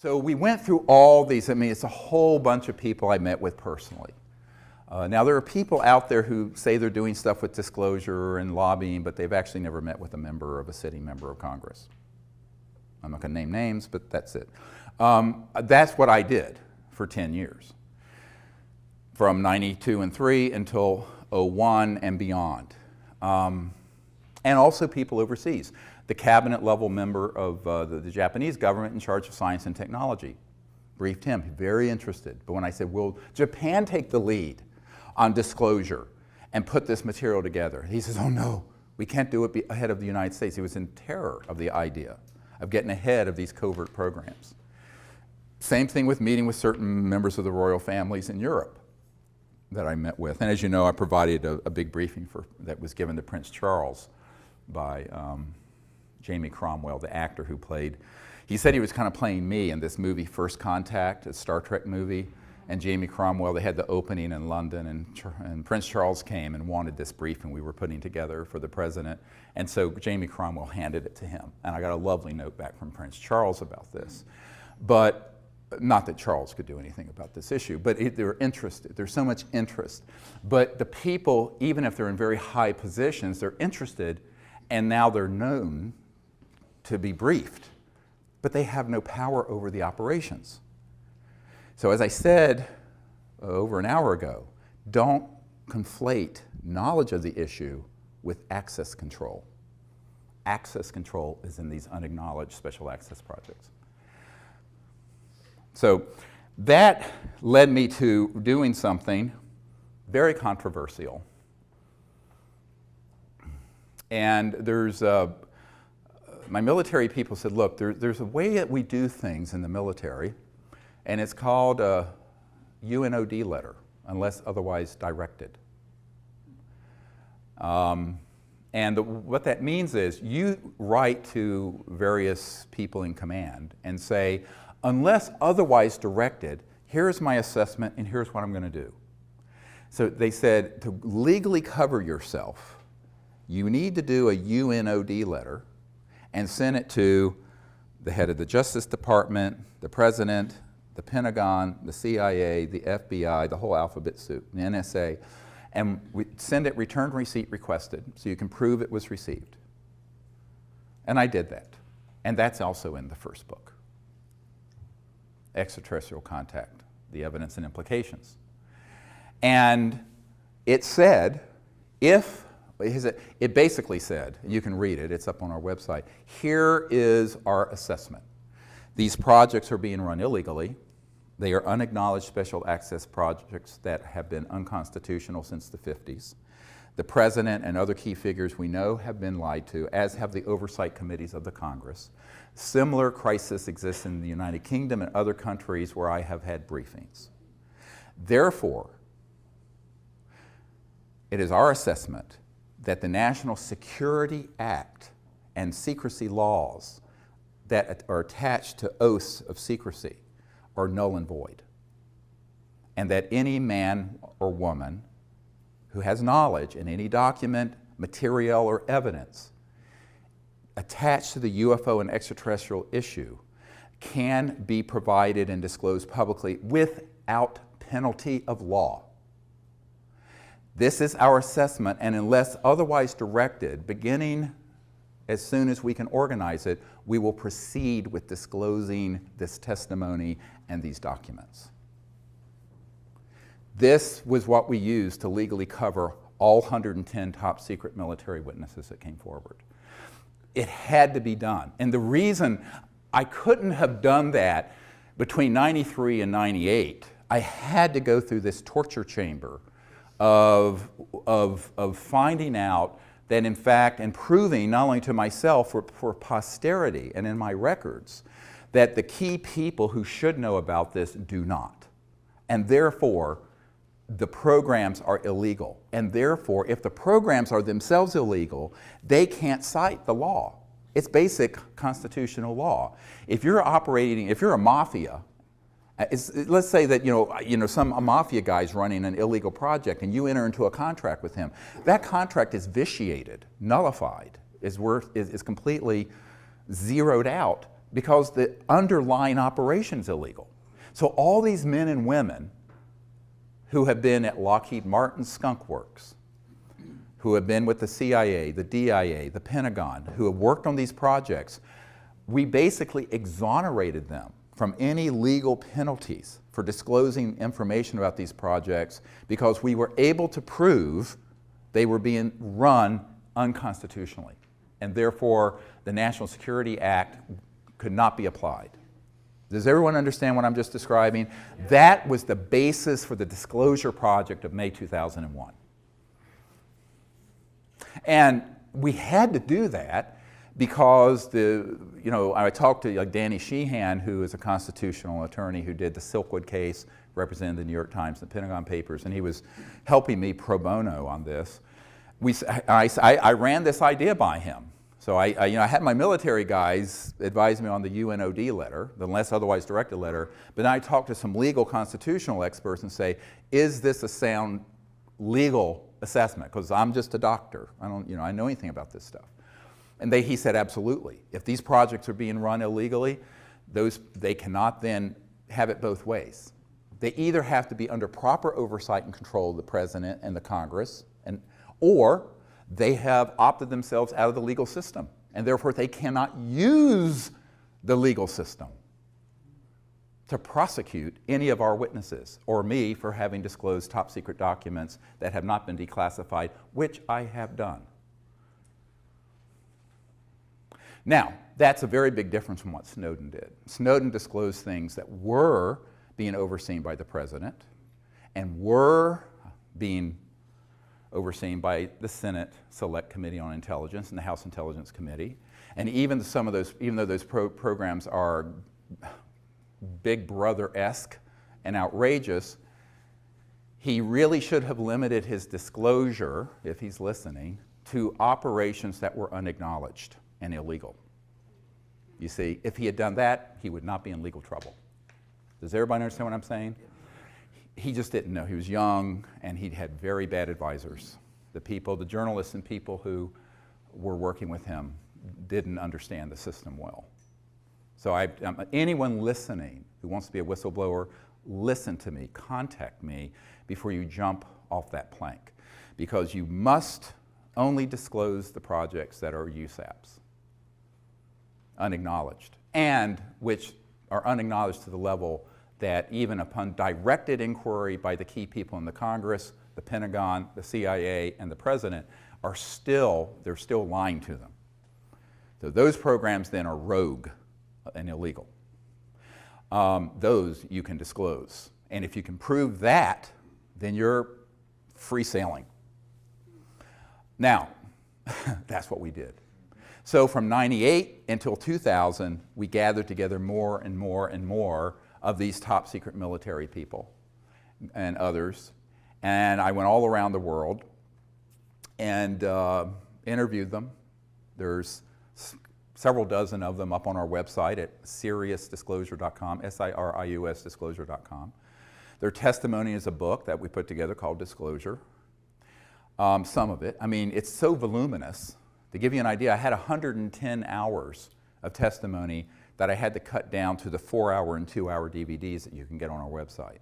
So we went through all these. I mean, it's a whole bunch of people I met with personally. Now, there are people out there who say they're doing stuff with disclosure and lobbying, but they've actually never met with a member of a sitting member of Congress. I'm not going to name names, but that's it. That's what I did for 10 years, from 92 and 3 until 01 and beyond. And also people overseas. The cabinet level member of the Japanese government in charge of science and technology briefed him, very interested. But when I said, will Japan take the lead on disclosure and put this material together? He says, oh no, we can't do it ahead of the United States. He was in terror of the idea of getting ahead of these covert programs. Same thing with meeting with certain members of the royal families in Europe that I met with. And as you know, I provided a big briefing that was given to Prince Charles by Jamie Cromwell, the actor who played. He said he was kind of playing me in this movie, First Contact, a Star Trek movie. And Jamie Cromwell, they had the opening in London, and Prince Charles came and wanted this briefing we were putting together for the president. And so Jamie Cromwell handed it to him. And I got a lovely note back from Prince Charles about this. But not that Charles could do anything about this issue, but they're interested. There's so much interest. But the people, even if they're in very high positions, they're interested, and now they're known to be briefed. But they have no power over the operations. So as I said over an hour ago, don't conflate knowledge of the issue with access control. Access control is in these unacknowledged special access projects. So that led me to doing something very controversial. And there's my military people said, look, there's a way that we do things in the military, and it's called a UNOD letter, unless otherwise directed. What that means is you write to various people in command and say, unless otherwise directed, here's my assessment and here's what I'm going to do. So they said to legally cover yourself, you need to do a UNOD letter and send it to the head of the Justice Department, the President, the Pentagon, the CIA, the FBI, the whole alphabet soup, the NSA, and we send it returned receipt requested so you can prove it was received. And I did that. And that's also in the first book, Extraterrestrial Contact, the Evidence and Implications. And it said, it basically said, you can read it, it's up on our website, here is our assessment. These projects are being run illegally. They are unacknowledged special access projects that have been unconstitutional since the 50s. The President and other key figures we know have been lied to, as have the oversight committees of the Congress. Similar crisis exists in the United Kingdom and other countries where I have had briefings. Therefore, it is our assessment that the National Security Act and secrecy laws that are attached to oaths of secrecy are null and void, and that any man or woman who has knowledge in any document, material, or evidence attached to the UFO and extraterrestrial issue can be provided and disclosed publicly without penalty of law. This is our assessment, and unless otherwise directed, beginning as soon as we can organize it, we will proceed with disclosing this testimony and these documents. This was what we used to legally cover all 110 top secret military witnesses that came forward. It had to be done. And the reason I couldn't have done that between 93 and 98, I had to go through this torture chamber of finding out that in fact, and proving not only to myself, for posterity and in my records, that the key people who should know about this do not. And therefore, the programs are illegal. And therefore, if the programs are themselves illegal, they can't cite the law. It's basic constitutional law. If you're operating, if you're a mafia, let's say that some mafia guy's running an illegal project and you enter into a contract with him. That contract is vitiated, nullified, is completely zeroed out because the underlying operation is illegal. So all these men and women who have been at Lockheed Martin Skunk Works, who have been with the CIA, the DIA, the Pentagon, who have worked on these projects, we basically exonerated them from any legal penalties for disclosing information about these projects because we were able to prove they were being run unconstitutionally. And therefore, the National Security Act could not be applied. Does everyone understand what I'm just describing? That was the basis for the Disclosure Project of May 2001. And we had to do that because I talked to Danny Sheehan, who is a constitutional attorney who did the Silkwood case, represented the New York Times, the Pentagon Papers, and he was helping me pro bono on this. I ran this idea by him. So I had my military guys advise me on the UNOD letter, the unless otherwise directed letter, but then I talked to some legal constitutional experts and say, is this a sound legal assessment? Because I'm just a doctor. I know anything about this stuff. And he said, absolutely. If these projects are being run illegally, they cannot then have it both ways. They either have to be under proper oversight and control of the President and the Congress, or they have opted themselves out of the legal system, and therefore they cannot use the legal system to prosecute any of our witnesses or me for having disclosed top secret documents that have not been declassified, which I have done. Now, that's a very big difference from what Snowden did. Snowden disclosed things that were being overseen by the President and were being overseen by the Senate Select Committee on Intelligence and the House Intelligence Committee. And even though those programs are Big Brother-esque and outrageous, he really should have limited his disclosure, if he's listening, to operations that were unacknowledged and illegal. You see, if he had done that, he would not be in legal trouble. Does everybody understand what I'm saying? He just didn't know. He was young, and he'd had very bad advisors. The journalists and people who were working with him didn't understand the system well. So anyone listening who wants to be a whistleblower, listen to me, contact me before you jump off that plank. Because you must only disclose the projects that are USAPs, unacknowledged, and which are unacknowledged to the level that even upon directed inquiry by the key people in the Congress, the Pentagon, the CIA, and the President, they're still lying to them. So those programs then are rogue and illegal. Those you can disclose. And if you can prove that, then you're free sailing. Now, that's what we did. So from '98 until 2000, we gathered together more and more and more of these top secret military people and others. And I went all around the world and interviewed them. There's several dozen of them up on our website at SiriusDisclosure.com, SIRIUS Disclosure.com. Their testimony is a book that we put together called Disclosure. Some of it. I mean, it's so voluminous. To give you an idea, I had 110 hours of testimony that I had to cut down to the 4-hour and 2-hour DVDs that you can get on our website.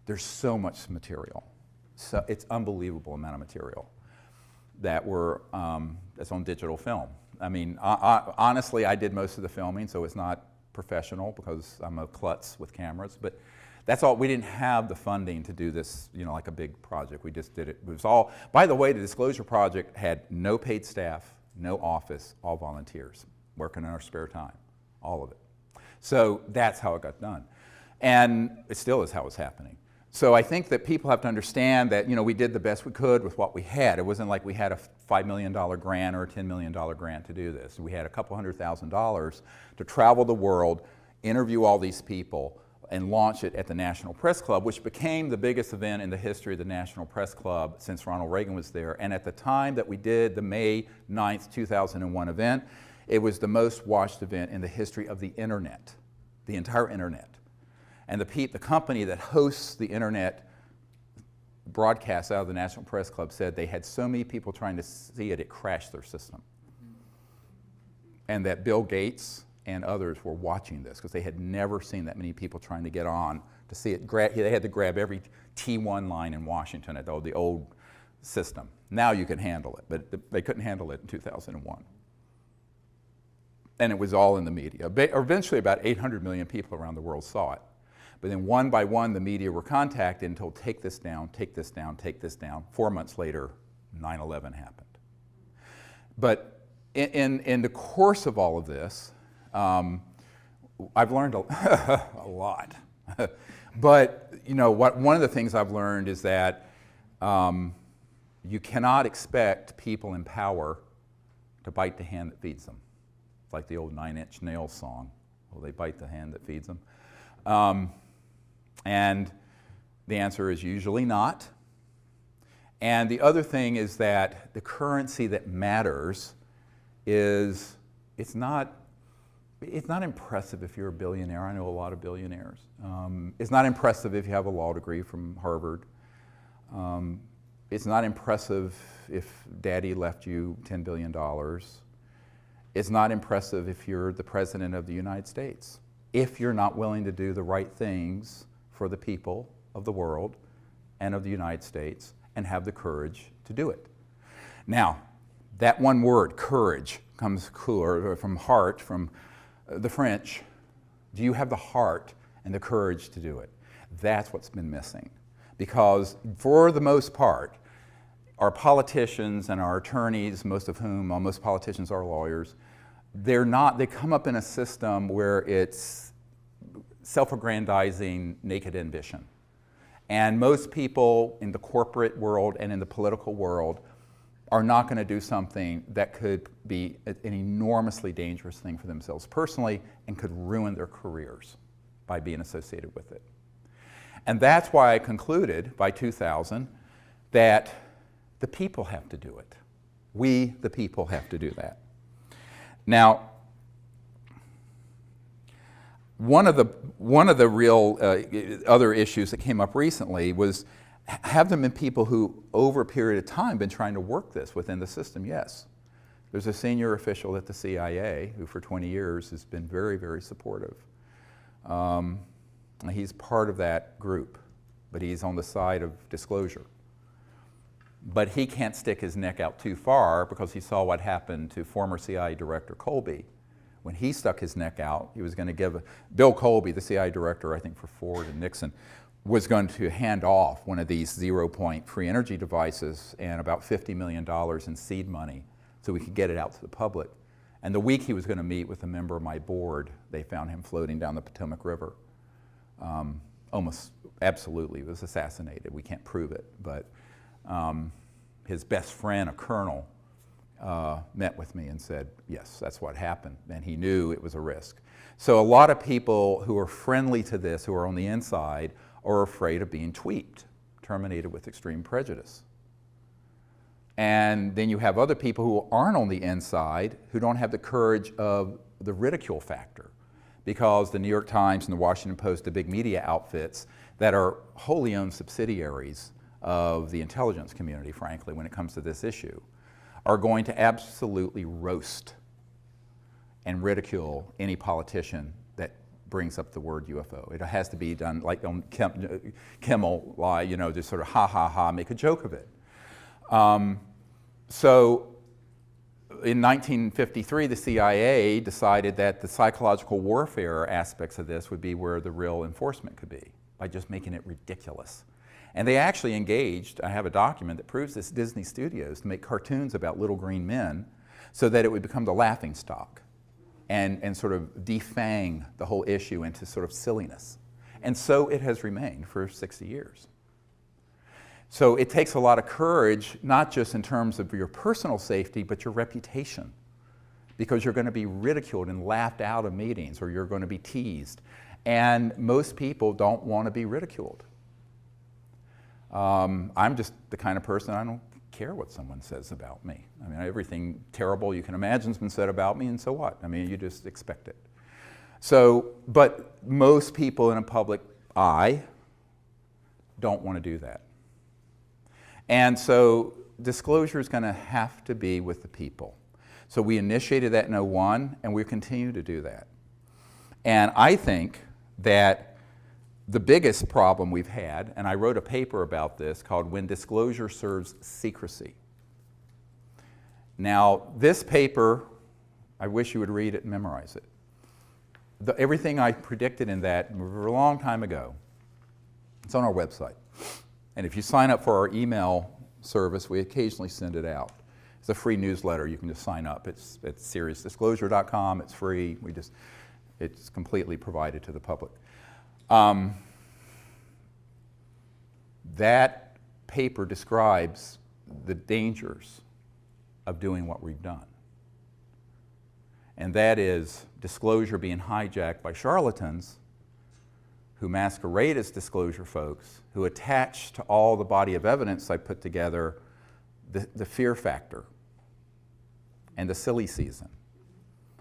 There's so much material. So it's unbelievable amount of material that that's on digital film. I mean, honestly, I did most of the filming, so it's not professional because I'm a klutz with cameras, but that's all. We didn't have the funding to do this, like a big project. We just did it. It was all, by the way, the Disclosure Project had no paid staff, no office, all volunteers working in our spare time, all of it. So that's how it got done. And it still is how it's happening. So I think that people have to understand that, we did the best we could with what we had. It wasn't like we had a $5 million grant or a $10 million grant to do this. We had a couple $100,000 to travel the world, interview all these people, and launch it at the National Press Club, which became the biggest event in the history of the National Press Club since Ronald Reagan was there. And at the time that we did the May 9th, 2001 event, it was the most watched event in the history of the internet, the entire internet. And the company that hosts the internet broadcasts out of the National Press Club said they had so many people trying to see it, it crashed their system. And that Bill Gates and others were watching this because they had never seen that many people trying to get on to see it. They had to grab every T1 line in Washington at the old system. Now you can handle it, but they couldn't handle it in 2001. And it was all in the media. Eventually about 800 million people around the world saw it. But then one by one, the media were contacted and told, take this down, take this down, take this down. 4 months later, 9/11 happened. But in the course of all of this, I've learned a lot. But you know, one of the things I've learned is that you cannot expect people in power to bite the hand that feeds them. It's like the old 9 Inch Nails song. Will they bite the hand that feeds them? And the answer is usually not. And the other thing is that the currency that matters is, it's not impressive if you're a billionaire. I know a lot of billionaires. It's not impressive if you have a law degree from Harvard. It's not impressive if daddy left you $10 billion. It's not impressive if you're the president of the United States, if you're not willing to do the right things for the people of the world and of the United States and have the courage to do it. Now, that one word, courage, comes from heart, from the French. Do you have the heart and the courage to do it? That's what's been missing. Because for the most part, our politicians and our attorneys, most politicians are lawyers, they come up in a system where it's self-aggrandizing, naked ambition. And most people in the corporate world and in the political world are not going to do something that could be an enormously dangerous thing for themselves personally and could ruin their careers by being associated with it. And that's why I concluded by 2000 that the people have to do it. We, the people, have to do that. Now, one of the real other issues that came up recently was, have there been people who, over a period of time, been trying to work this within the system? Yes. There's a senior official at the CIA who, for 20 years, has been very, very supportive. He's part of that group, but he's on the side of disclosure. But he can't stick his neck out too far because he saw what happened to former CIA Director Colby. When he stuck his neck out, he was going to give Bill Colby, the CIA Director, I think for Ford and Nixon, was going to hand off one of these zero-point free energy devices and about $50 million in seed money so we could get it out to the public. And the week he was going to meet with a member of my board, they found him floating down the Potomac River. Almost absolutely was assassinated. We can't prove it, but his best friend, a colonel, met with me and said, yes, that's what happened, and he knew it was a risk. So a lot of people who are friendly to this, who are on the inside, are afraid of being tweaked, terminated with extreme prejudice. And then you have other people who aren't on the inside, who don't have the courage of the ridicule factor, because the New York Times and the Washington Post, the big media outfits that are wholly owned subsidiaries of the intelligence community, frankly, when it comes to this issue, are going to absolutely roast and ridicule any politician that brings up the word UFO. It has to be done like on Kimmel, you know, just sort of ha ha ha, make a joke of it. So in 1953, the CIA decided that the psychological warfare aspects of this would be where the real enforcement could be, by just making it ridiculous. And they actually engaged, I have a document that proves this, Disney Studios, to make cartoons about little green men so that it would become the laughing stock and sort of defang the whole issue into sort of silliness. And so it has remained for 60 years. So it takes a lot of courage, not just in terms of your personal safety, but your reputation, because you're going to be ridiculed and laughed out of meetings, or you're going to be teased. And most people don't want to be ridiculed. I'm just the kind of person, I don't care what someone says about me. I mean, everything terrible you can imagine has been said about me, and so what? I mean, you just expect it. So, but most people in a public eye don't want to do that. And so disclosure is going to have to be with the people. So we initiated that in 2001, and we continue to do that. And I think that the biggest problem we've had, and I wrote a paper about this called When Disclosure Serves Secrecy. Now, this paper, I wish you would read it and memorize it. Everything I predicted in that a long time ago, it's on our website. And if you sign up for our email service, we occasionally send it out. It's a free newsletter. You can just sign up. It's at seriousdisclosure.com. It's free. It's completely provided to the public. That paper describes the dangers of doing what we've done. And that is disclosure being hijacked by charlatans who masquerade as disclosure folks, who attach to all the body of evidence I put together the fear factor and the silly season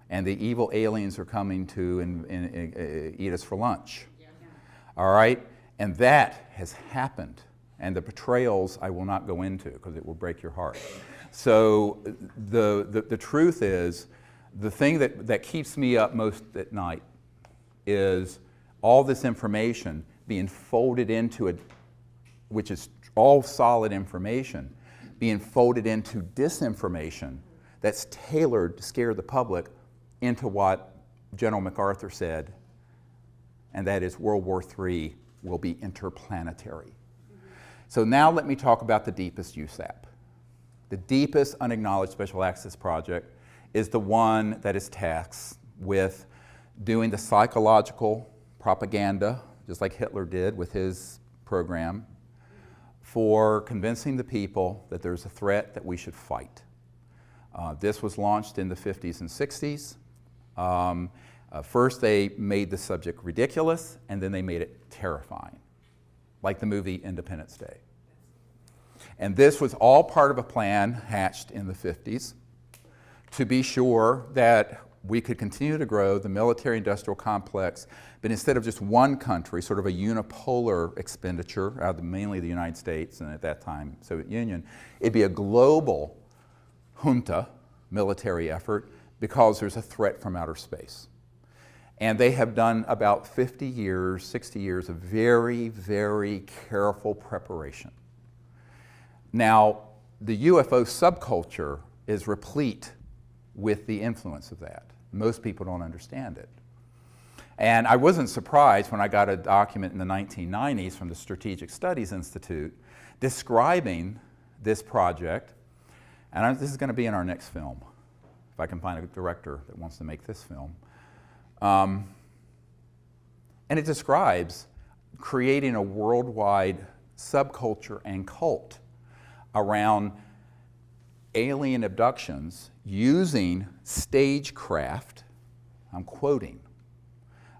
and the evil aliens are coming to eat us for lunch. Yeah. All right? And that has happened. And the betrayals I will not go into because it will break your heart. So the truth is, the thing that keeps me up most at night is all this information being folded into which is all solid information, being folded into disinformation that's tailored to scare the public into what General MacArthur said, and that is World War III will be interplanetary. So now let me talk about the deepest USAP. The deepest unacknowledged special access project is the one that is tasked with doing the psychological propaganda, just like Hitler did with his program, for convincing the people that there's a threat that we should fight. This was launched in the 50s and 60s. First they made the subject ridiculous, and then they made it terrifying, like the movie Independence Day. And this was all part of a plan hatched in the 50s to be sure that we could continue to grow the military-industrial complex, but instead of just one country, sort of a unipolar expenditure out of mainly the United States and at that time Soviet Union, it'd be a global junta military effort because there's a threat from outer space. And they have done about 50 years, 60 years of very, very careful preparation. Now, the UFO subculture is replete with the influence of that. Most people don't understand it. And I wasn't surprised when I got a document in the 1990s from the Strategic Studies Institute describing this project. And this is going to be in our next film, if I can find a director that wants to make this film. And it describes creating a worldwide subculture and cult around alien abductions using stagecraft, I'm quoting,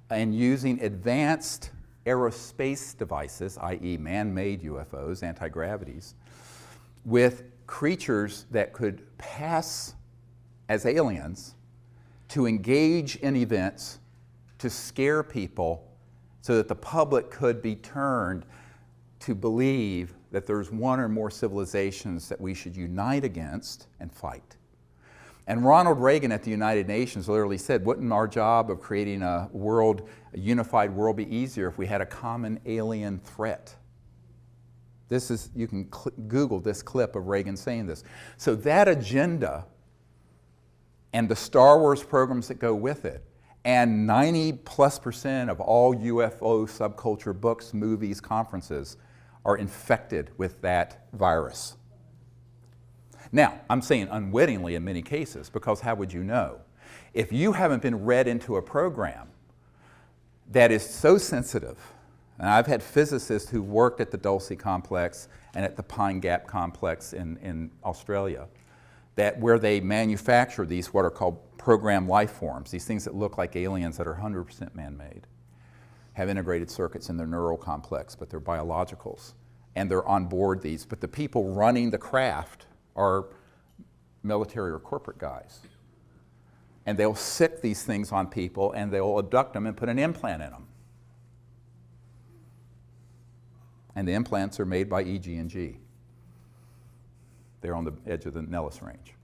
and using advanced aerospace devices, i.e. man-made UFOs, anti-gravities, with creatures that could pass as aliens to engage in events to scare people so that the public could be turned to believe that there's one or more civilizations that we should unite against and fight. And Ronald Reagan at the United Nations literally said, wouldn't our job of creating a unified world be easier if we had a common alien threat? This is, you can Google this clip of Reagan saying this. So that agenda and the Star Wars programs that go with it, and 90+% of all UFO subculture books, movies, conferences are infected with that virus. Now, I'm saying unwittingly in many cases, because how would you know? If you haven't been read into a program that is so sensitive, and I've had physicists who worked at the Dulce complex and at the Pine Gap complex in Australia, where they manufacture these what are called program life forms, these things that look like aliens that are 100% man-made, have integrated circuits in their neural complex, but they're biologicals, and they're on board these. But the people running the craft are military or corporate guys. And they'll sick these things on people, and they'll abduct them and put an implant in them. And the implants are made by EG&G. They're on the edge of the Nellis Range.